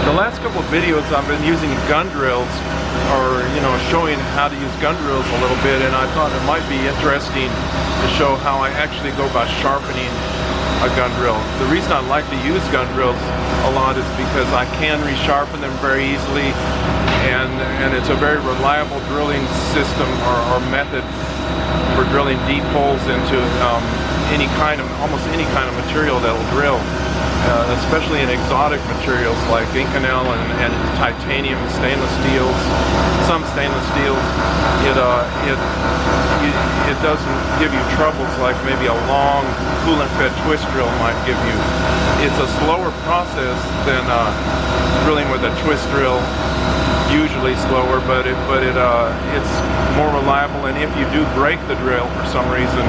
The last couple of videos I've been using gun drills, or showing how to use gun drills a little bit, and I thought it might be interesting to show how I actually go about sharpening a gun drill. The reason I like to use gun drills a lot is because I can resharpen them very easily, and it's a very reliable drilling system or method for drilling deep holes into almost any kind of material that'll drill. Especially in exotic materials like Inconel and titanium and stainless steels. Some stainless steels, it doesn't give you troubles like maybe a long coolant-fed twist drill might give you. It's a slower process than drilling with a twist drill. Usually slower, but it's more reliable, and if you do break the drill for some reason,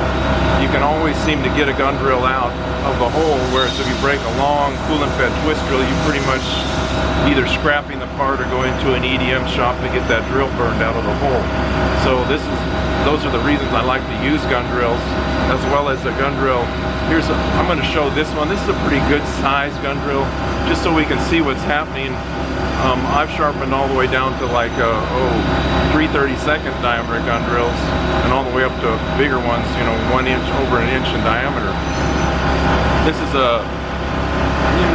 you can always seem to get a gun drill out of the hole, whereas if you break a long coolant-fed twist drill, you pretty much either scrapping the part or going to an EDM shop to get that drill burned out of the hole. So those are the reasons I like to use gun drills, as well as a gun drill. I'm going to show this one. This is a pretty good size gun drill, just so we can see what's happening. I've sharpened all the way down to like 3/32 diameter gun drills, and all the way up to bigger ones, 1 inch, over an inch in diameter. This is a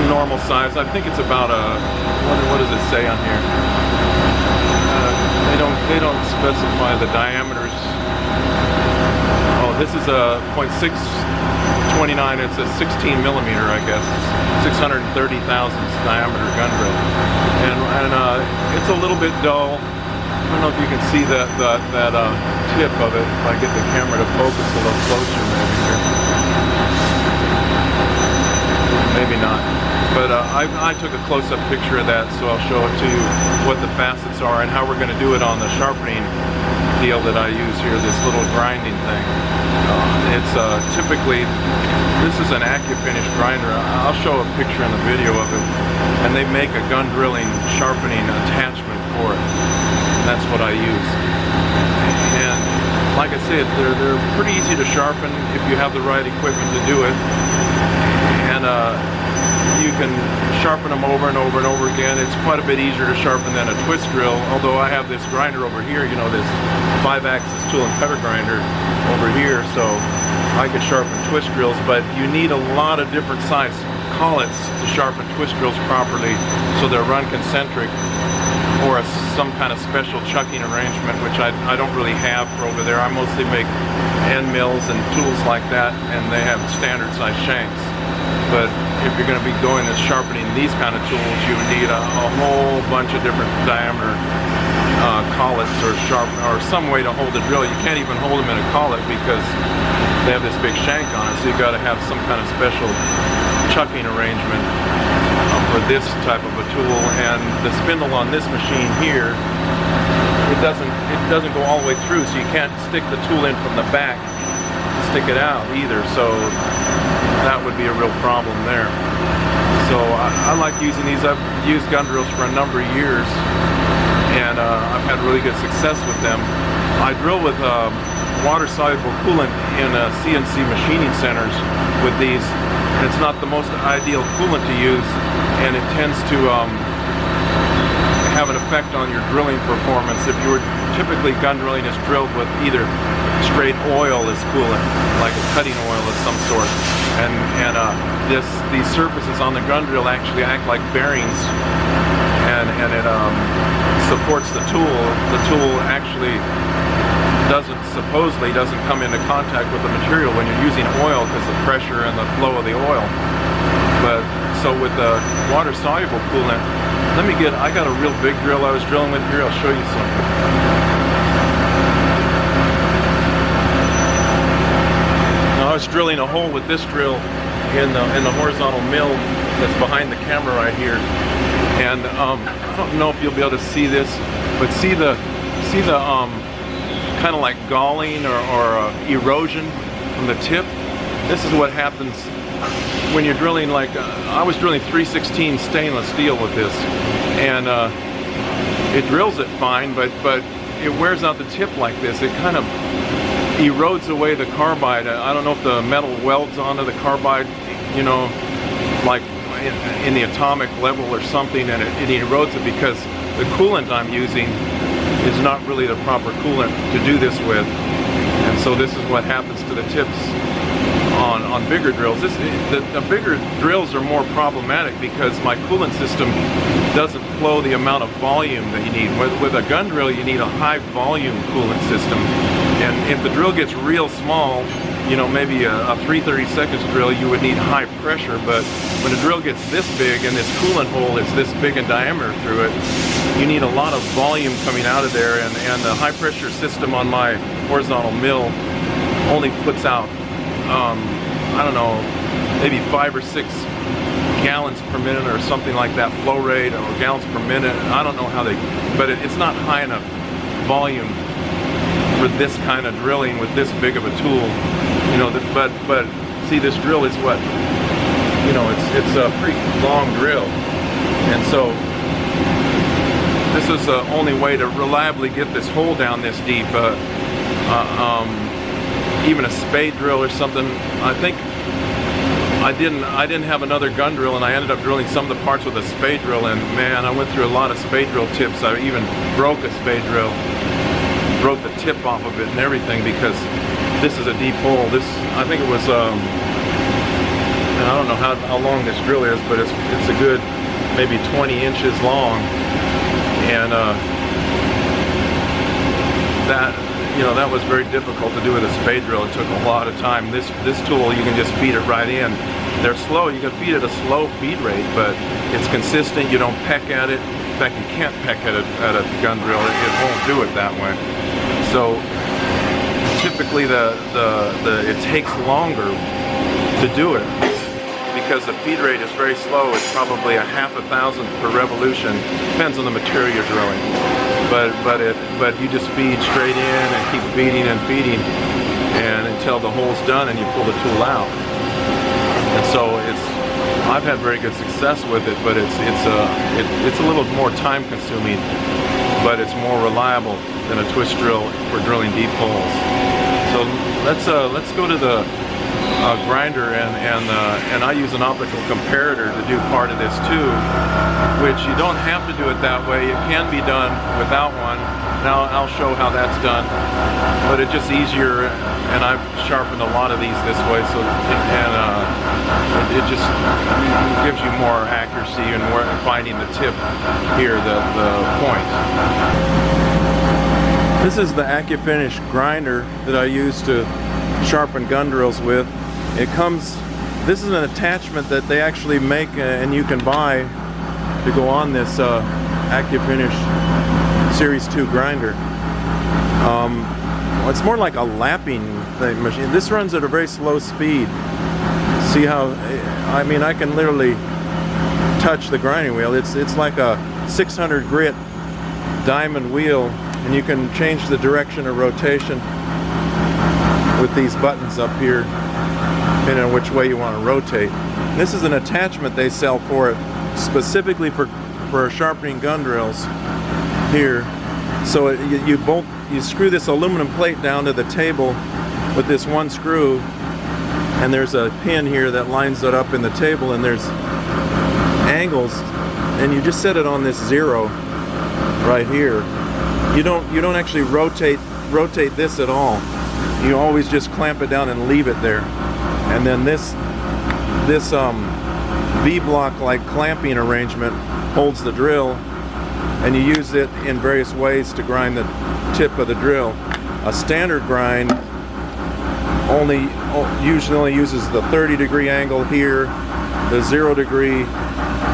normal size. I think it's about what does it say on here? They don't specify the diameters. Oh, this is a .629. It's a 16 millimeter, I guess. 630 thousandths diameter gun drill, and it's a little bit dull. I don't know if you can see that tip of it. If I get the camera to focus a little closer, maybe here. Maybe not. But I took a close-up picture of that, so I'll show it to you what the facets are and how we're going to do it on the sharpening deal that I use here, this little grinding thing. It's typically, this is an Accu-Finish Grinder. I'll show a picture in the video of it, and they make a gun drilling sharpening attachment for it, and that's what I use. And like I said, they're pretty easy to sharpen if you have the right equipment to do it, and you can sharpen them over and over and over again. It's quite a bit easier to sharpen than a twist drill, although I have this grinder over here, this 5-axis tool and cutter grinder over here, so I could sharpen twist drills, but you need a lot of different size collets to sharpen twist drills properly, so they're run concentric, or some kind of special chucking arrangement, which I don't really have for over there. I mostly make end mills and tools like that, and they have standard size shanks. But if you're going to be going and sharpening these kind of tools, you would need a whole bunch of different diameter collets or some way to hold the drill. You can't even hold them in a collet because they have this big shank on it, so you got to have some kind of special chucking arrangement for this type of a tool. And the spindle on this machine here, it doesn't go all the way through, so you can't stick the tool in from the back to stick it out either. So that would be a real problem there. So I like using these. I've used gun drills for a number of years, and I've had really good success with them. I drill with water-soluble coolant in CNC machining centers with these. It's not the most ideal coolant to use, and it tends to have an effect on your drilling performance. If you were typically gun drilling is drilled with either straight oil as coolant, like a cutting oil of some sort, and these surfaces on the gun drill actually act like bearings, and it supports the tool. The tool actually supposedly doesn't come into contact with the material when you're using oil because of the pressure and the flow of the oil. But so with the water soluble coolant, I got a real big drill I was drilling with here. I'll show you something. Now I was drilling a hole with this drill in the horizontal mill that's behind the camera right here, and I don't know if you'll be able to see this, but see the kind of like galling or erosion from the tip. This is what happens when you're drilling. Like I was drilling 316 stainless steel with this, and it drills it fine, but it wears out the tip like this. It kind of erodes away the carbide. I don't know if the metal welds onto the carbide, like in the atomic level or something, and it erodes it because the coolant I'm using is not really the proper coolant to do this with. And so this is what happens to the tips on bigger drills. The bigger drills are more problematic because my coolant system doesn't flow the amount of volume that you need. With a gun drill, you need a high volume coolant system. And if the drill gets real small, you know, maybe a 3/32 drill, you would need high pressure. But when a drill gets this big and this coolant hole is this big in diameter through it, you need a lot of volume coming out of there. And the high pressure system on my horizontal mill only puts out I don't know, maybe 5 or 6 gallons per minute or something like that flow rate, or gallons per minute. I don't know how they, but it's not high enough volume for this kind of drilling with this big of a tool, you know. But see, this drill is what, you know, it's a pretty long drill, and so this is the only way to reliably get this hole down this deep. Even a spade drill or something, I think I didn't have another gun drill, and I ended up drilling some of the parts with a spade drill, and man, I went through a lot of spade drill tips. I even broke a spade drill, broke the tip off of it and everything, because this is a deep hole. This, I think it was and I don't know how long this drill is, but it's a good maybe 20 inches long, and that was very difficult to do with a spade drill. It took a lot of time. This tool, you can just feed it right in. They're slow. You can feed it a slow feed rate, but it's consistent. You don't peck at it. In fact, you can't peck at a gun drill. It won't do it that way. So typically it takes longer to do it because the feed rate is very slow. It's probably a 0.5 per revolution. Depends on the material you're drilling. But you just feed straight in and keep feeding and feeding, and until the hole's done and you pull the tool out. And so I've had very good success with it, but it's a little more time consuming, but it's more reliable than a twist drill for drilling deep holes. So let's go to the grinder, and I use an optical comparator to do part of this too, which you don't have to do it that way. It can be done without one. Now I'll show how that's done, but it's just easier, and I've sharpened a lot of these this way, so it just gives you more accuracy and more finding the tip here, the point. This is the Accu-Finish Grinder that I use to sharpen gun drills with. This is an attachment that they actually make and you can buy to go on this Accu-Finish Series 2 grinder. It's more like a lapping machine. This runs at a very slow speed. See how, I mean, I can literally touch the grinding wheel. It's like a 600 grit diamond wheel, and you can change the direction of rotation with these buttons up here, depending on which way you want to rotate. This is an attachment they sell for it, specifically for sharpening gun drills here. So you screw this aluminum plate down to the table with this one screw, and there's a pin here that lines it up in the table, and there's angles, and you just set it on this 0 right here. You don't actually rotate this at all. You always just clamp it down and leave it there. And then this V-block like clamping arrangement holds the drill, and you use it in various ways to grind the tip of the drill. A standard grind usually only uses the 30-degree angle here, the 0 degree,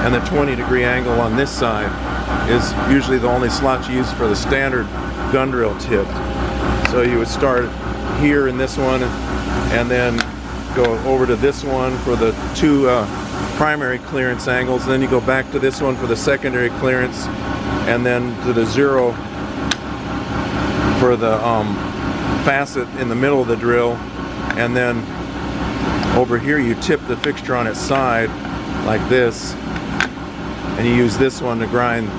and the 20-degree angle on this side is usually the only slots used for the standard gun drill tip. So you would start here in this one, and then go over to this one for the 2 primary clearance angles, and then you go back to this one for the secondary clearance, and then to the 0 for the facet in the middle of the drill, and then over here you tip the fixture on its side like this, and you use this one to grind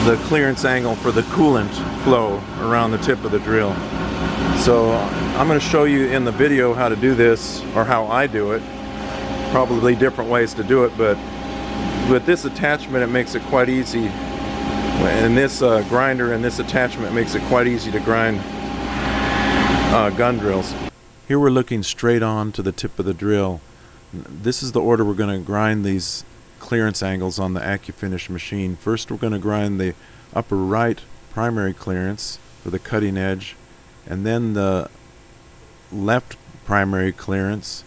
the clearance angle for the coolant flow around the tip of the drill. So I'm going to show you in the video how to do this, or how I do it. probably different ways to do it, but with this attachment it makes it quite easy, and this grinder and this attachment makes it quite easy to grind gun drills. Here we're looking straight on to the tip of the drill. This is the order we're going to grind these clearance angles on the Accu-Finish machine. First we're going to grind the upper right primary clearance for the cutting edge, and then the left primary clearance,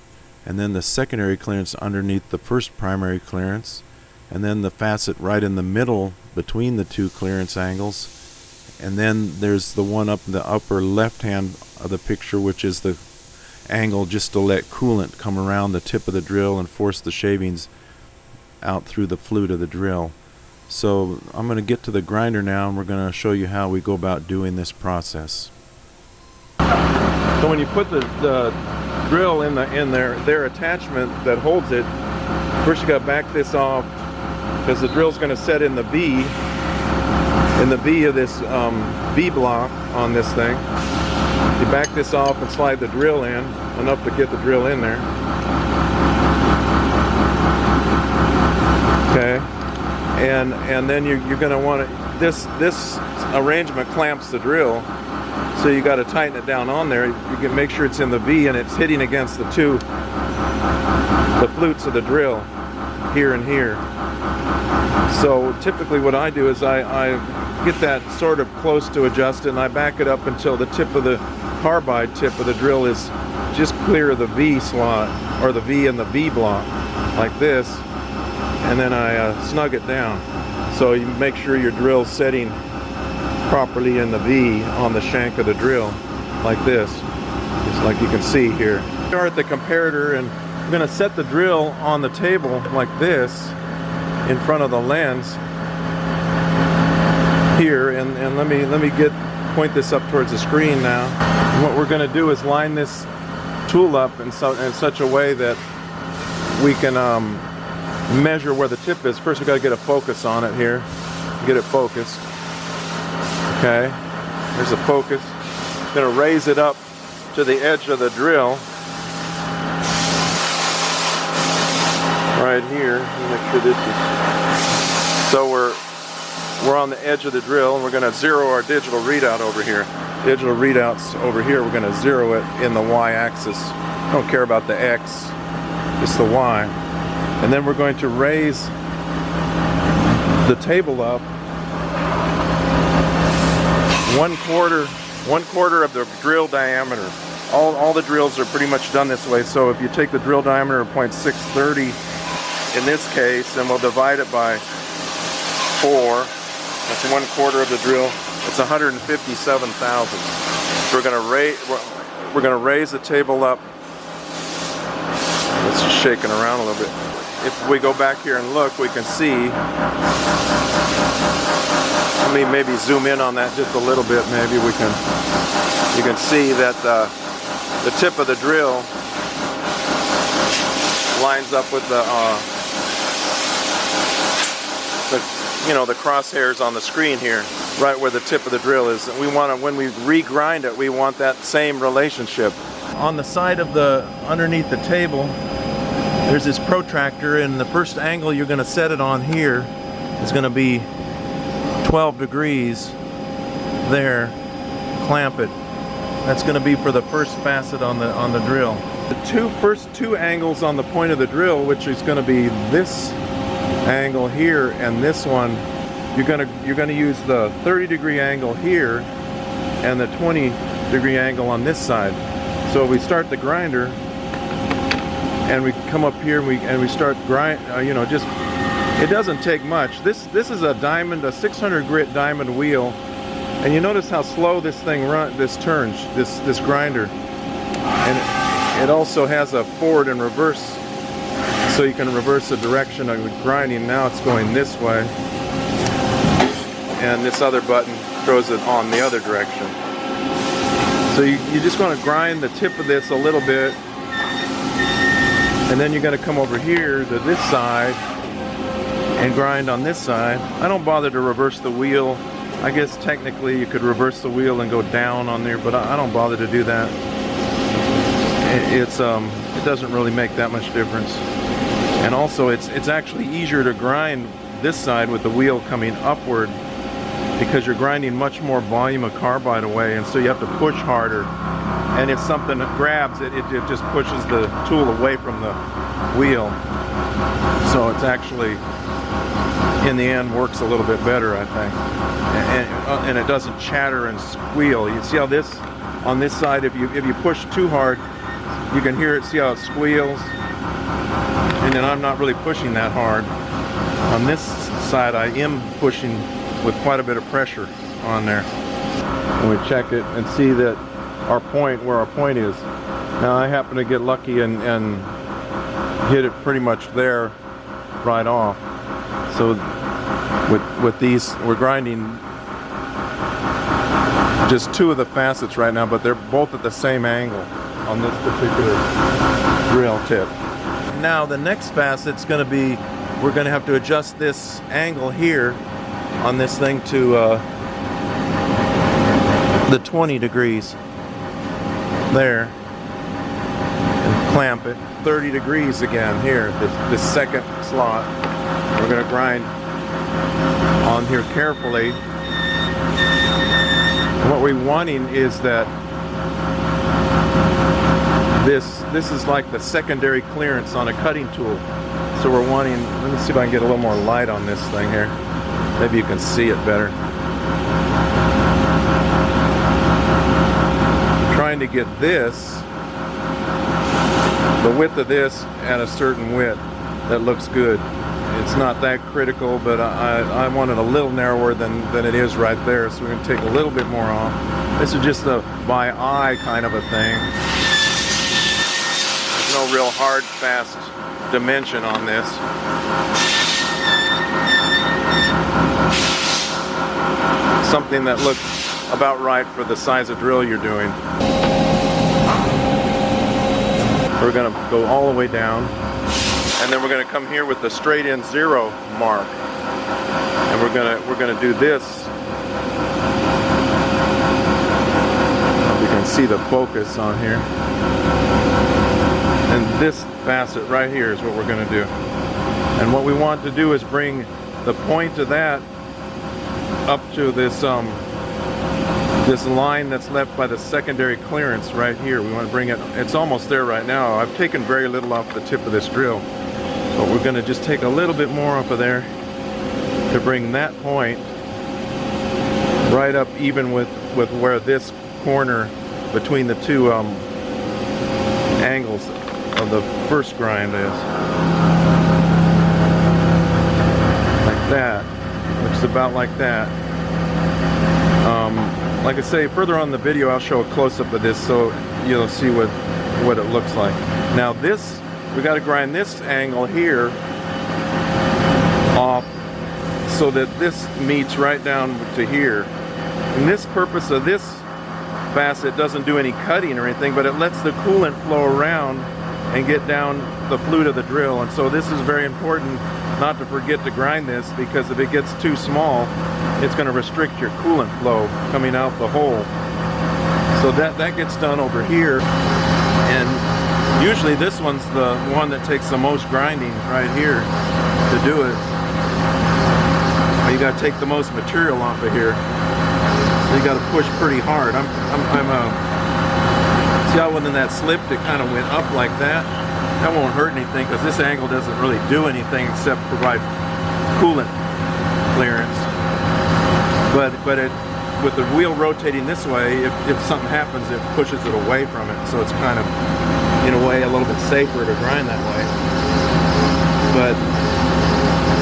and then the secondary clearance underneath the first primary clearance, and then the facet right in the middle between the two clearance angles, and then there's the one up in the upper left hand of the picture, which is the angle just to let coolant come around the tip of the drill and force the shavings out through the flute of the drill. So I'm going to get to the grinder now, and we're going to show you how we go about doing this process. So when you put the drill in their attachment that holds it, first you got to back this off, because the drill's going to set in the V of this V block on this thing. You back this off and slide the drill in enough to get the drill in there. Okay, and then you're going to want to, this arrangement clamps the drill, so you got to tighten it down on there. You can make sure it's in the V and it's hitting against the flutes of the drill here and here. So typically what I do is I get that sort of close to adjust it, and I back it up until the tip of the carbide tip of the drill is just clear of the V slot, or the V in the V block, like this, and then I snug it down. So you make sure your drill's setting properly in the V on the shank of the drill, like this, just like you can see here. Start at the comparator, and I'm going to set the drill on the table like this in front of the lens here, and let me point this up towards the screen now. And what we're going to do is line this tool up in such a way that we can measure where the tip is. First we got to get a focus on it here, get it focused. Okay, there's a focus. I'm going to raise it up to the edge of the drill right here. Make sure this is, so we're on the edge of the drill, and we're going to zero our digital readout over here. Digital readouts over here, we're going to zero it in the y-axis. I don't care about the x, just the y. And then we're going to raise the table up one quarter of the drill diameter. All the drills are pretty much done this way. So if you take the drill diameter of 0.630 in this case, and we'll divide it by 4, that's 1/4 of the drill. It's 157 thousandths. So we're going to raise the table up. It's just shaking around a little bit. If we go back here and look, we can see. Let me maybe zoom in on that just a little bit. Maybe you can see that the tip of the drill lines up with the crosshairs on the screen here, right where the tip of the drill is. And we want to, when we regrind it, we want that same relationship. On the side of underneath the table, there's this protractor, and the first angle you're going to set it on here is going to be 12 degrees there. Clamp it. That's going to be for the first facet on the drill. The first two angles on the point of the drill, which is going to be this angle here and this one, you're going to use the 30-degree angle here and the 20-degree angle on this side. So we start the grinder, and we come up here and we start grind. It doesn't take much. This is a 600 grit diamond wheel, and you notice how slow this thing turns. This grinder, and it also has a forward and reverse, so you can reverse the direction of the grinding. Now it's going this way, and this other button throws it on the other direction. So you just want to grind the tip of this a little bit, and then you're going to come over here to this side and grind on this side. I don't bother to reverse the wheel. I guess technically you could reverse the wheel and go down on there, but I don't bother to do that. It doesn't really make that much difference. And also it's actually easier to grind this side with the wheel coming upward, because you're grinding much more volume of carbide away, and so you have to push harder. And if something grabs it, it just pushes the tool away from the wheel. So it's actually, in the end, works a little bit better, I think. And it doesn't chatter and squeal. You see how this, on this side, if you push too hard, you can hear it, see how it squeals? And then I'm not really pushing that hard. On this side, I am pushing with quite a bit of pressure on there. And we check it and see that our point, where our point is. Now I happen to get lucky and hit it pretty much there right off. So with these, we're grinding just two of the facets right now, but they're both at the same angle on this particular drill tip. Now the next facet's going to be, we're going to have to adjust this angle here on this thing to the 20 degrees there, and clamp it 30 degrees again here, this second slot. We're going to grind on here carefully. And what we're wanting is that this is like the secondary clearance on a cutting tool. So we're wanting, let me see if I can get a little more light on this thing here. Maybe you can see it better. I'm trying to get this, the width of this at a certain width that looks good. It's not that critical, but I want it a little narrower than it is right there, so we're going to take a little bit more off. This is just a by eye kind of a thing. There's no real hard, fast dimension on this. Something that looks about right for the size of drill you're doing. We're going to go all the way down, and then we're going to come here with the straight in 0 mark, and we're going to do this. You can see the focus on here, and this facet right here is what we're going to do. And what we want to do is bring the point of that up to this this line that's left by the secondary clearance right here. We want to bring it, it's almost there right now. I've taken very little off the tip of this drill, but we're going to just take a little bit more off of there to bring that point right up even with where this corner between the two angles of the first grind is. Like that. Looks about like that. Like I say, further on in the video I'll show a close-up of this so you'll see what it looks like. Now this, we got to grind this angle here off so that this meets right down to here. And this purpose of this facet doesn't do any cutting or anything, but it lets the coolant flow around and get down the flute of the drill. And so this is very important not to forget to grind this, because if it gets too small, it's going to restrict your coolant flow coming out the hole. So that gets done over here, and usually this one's the one that takes the most grinding right here to do it. You got to take the most material off of here, so you got to push pretty hard. See how when that slipped, it kind of went up like that? That won't hurt anything, because this angle doesn't really do anything except provide coolant clearance. But with the wheel rotating this way, if something happens, it pushes it away from it. So it's kind of, in a way, a little bit safer to grind that way. But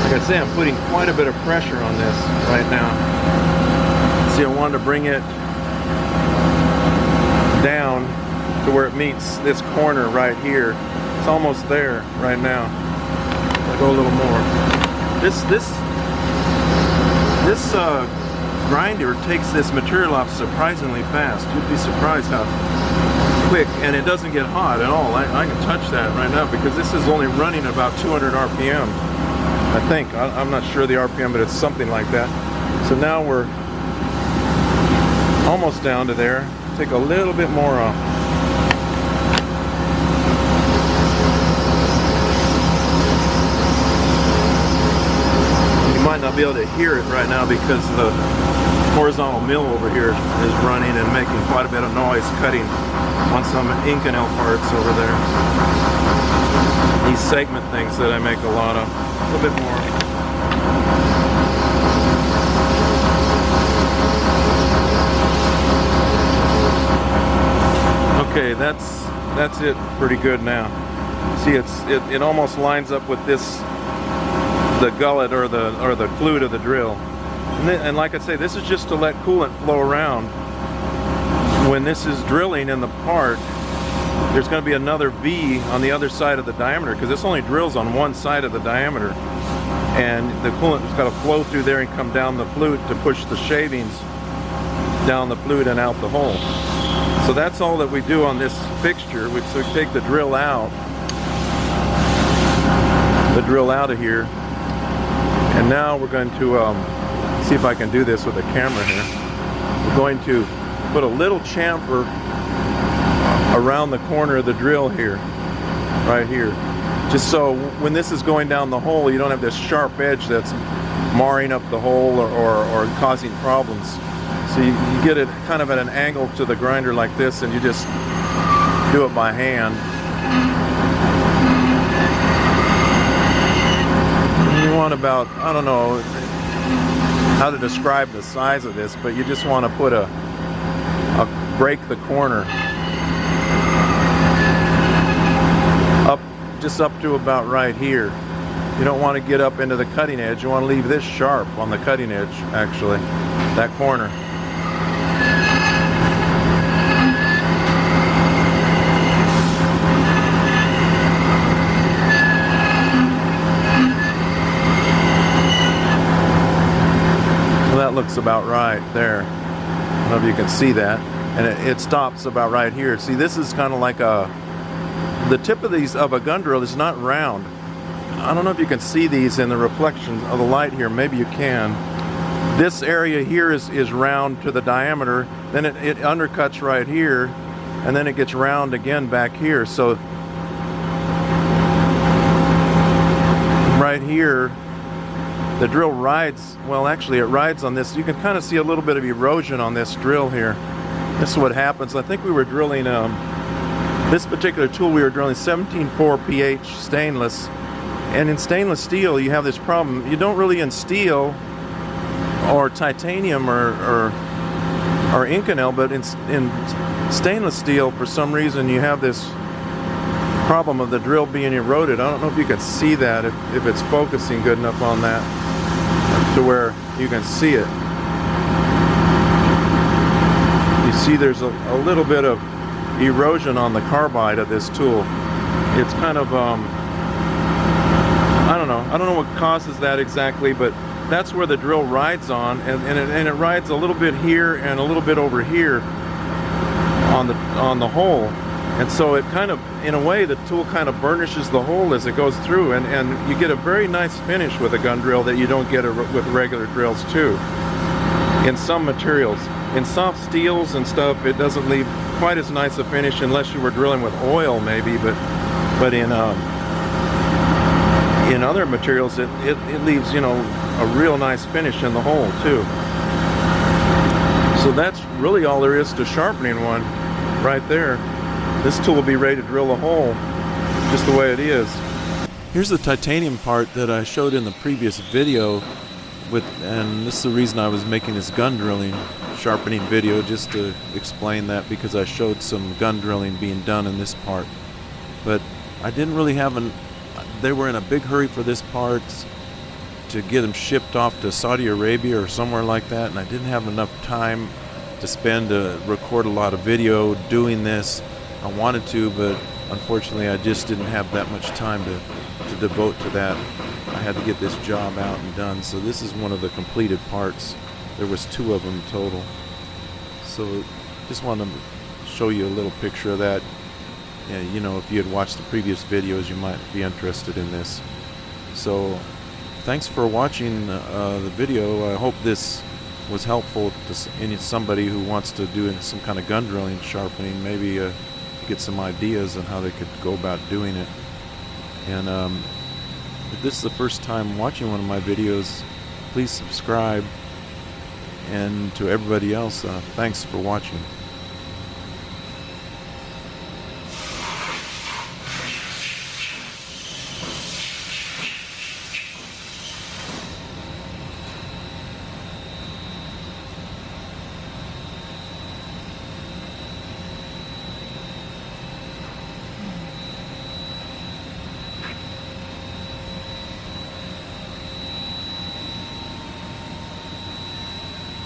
like I say, I'm putting quite a bit of pressure on this right now. See, I wanted to bring it down to where it meets this corner right here. It's almost there right now. I'll go a little more. This grinder takes this material off surprisingly fast. You'd be surprised how quick, and it doesn't get hot at all. I can touch that right now because this is only running about 200 RPM. I think. I'm not sure the RPM, but it's something like that. So now we're almost down to there. Take a little bit more off. might not be able to hear it right now because the horizontal mill over here is running and making quite a bit of noise, cutting on some Inconel parts over there. These segment things that I make a lot of. A little bit more. Okay, that's it pretty good now. See, it almost lines up with this, the gullet or the flute of the drill. And like I say, this is just to let coolant flow around. When this is drilling in the part, there's going to be another V on the other side of the diameter, because this only drills on one side of the diameter. And the coolant has got to flow through there and come down the flute to push the shavings down the flute and out the hole. So that's all that we do on this fixture. So we take the drill out of here, and now we're going to see if I can do this with a camera here. We're going to put a little chamfer around the corner of the drill here, right here, just so when this is going down the hole, you don't have this sharp edge that's marring up the hole or causing problems. So you get it kind of at an angle to the grinder like this, and you just do it by hand. You want about, I don't know how to describe the size of this, but you just want to put break the corner up, just up to about right here. You don't want to get up into the cutting edge. You want to leave this sharp on the cutting edge, actually, that corner. That looks about right there. I don't know if you can see that. And it stops about right here. See, this is kind of like the tip of a gun drill is not round. I don't know if you can see these in the reflection of the light here. Maybe you can. This area here is round to the diameter. Then it undercuts right here, and then it gets round again back here. So right here, the drill rides, well, actually it rides on this. You can kind of see a little bit of erosion on this drill here. This is what happens. I think we were drilling, this particular tool we were drilling 17.4 pH stainless. And in stainless steel, you have this problem. You don't really in steel or titanium or Inconel, but in stainless steel, for some reason, you have this problem of the drill being eroded. I don't know if you can see that, if it's focusing good enough on that to where you can see it. You see there's a little bit of erosion on the carbide of this tool. It's kind of, I don't know what causes that exactly, but that's where the drill rides on, and it rides a little bit here and a little bit over here on the hole. And so it kind of, in a way, the tool kind of burnishes the hole as it goes through, and you get a very nice finish with a gun drill that you don't get with regular drills too. In some materials, in soft steels and stuff, it doesn't leave quite as nice a finish unless you were drilling with oil, maybe. But in other materials, it leaves, you know, a real nice finish in the hole too. So that's really all there is to sharpening one, right there. This tool will be ready to drill a hole just the way it is. Here's the titanium part that I showed in the previous video, and this is the reason I was making this gun drilling sharpening video, just to explain that, because I showed some gun drilling being done in this part. But I didn't really have they were in a big hurry for this part to get them shipped off to Saudi Arabia or somewhere like that, and I didn't have enough time to spend to record a lot of video doing this. I wanted to, but unfortunately I just didn't have that much time to devote to that. I had to get this job out and done. So this is one of the completed parts. There was 2 of them total. So just wanted to show you a little picture of that. And, you know, if you had watched the previous videos, you might be interested in this. So thanks for watching the video. I hope this was helpful to somebody who wants to do some kind of gun drilling sharpening, maybe get some ideas on how they could go about doing it. And if this is the first time watching one of my videos, please subscribe. And to everybody else, thanks for watching.